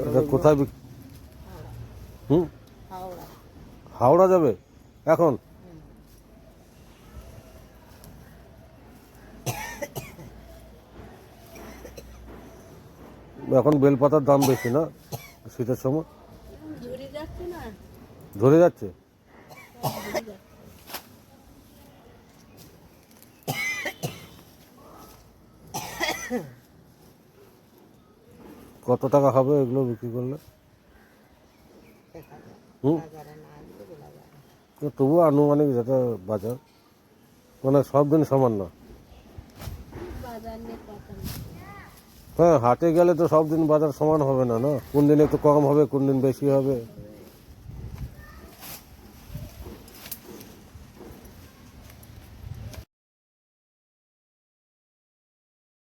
এটা কোথায় হুম হাওড়া। হাওড়া যাবে এখন? এখন বেলপাতার দাম বেশি না শীতের সময়? ঝরে যাচ্ছে না, ধরে যাচ্ছে। সব ঝরে যাচ্ছে। কত টাকা হবে এগুলো বিক্রি করলে? হুম বাজারে না আসলে বলা যায় না। তো তবুও আনুমানিক যেটা বাজার, মানে সব দিন সমান না। বাজার নিয়ে কথা না। হ্যাঁ, হাটে গেলে তো সব দিন বাজার সমান হবে না, না কোন দিন একটু কম হবে কোন দিন বেশি হবে।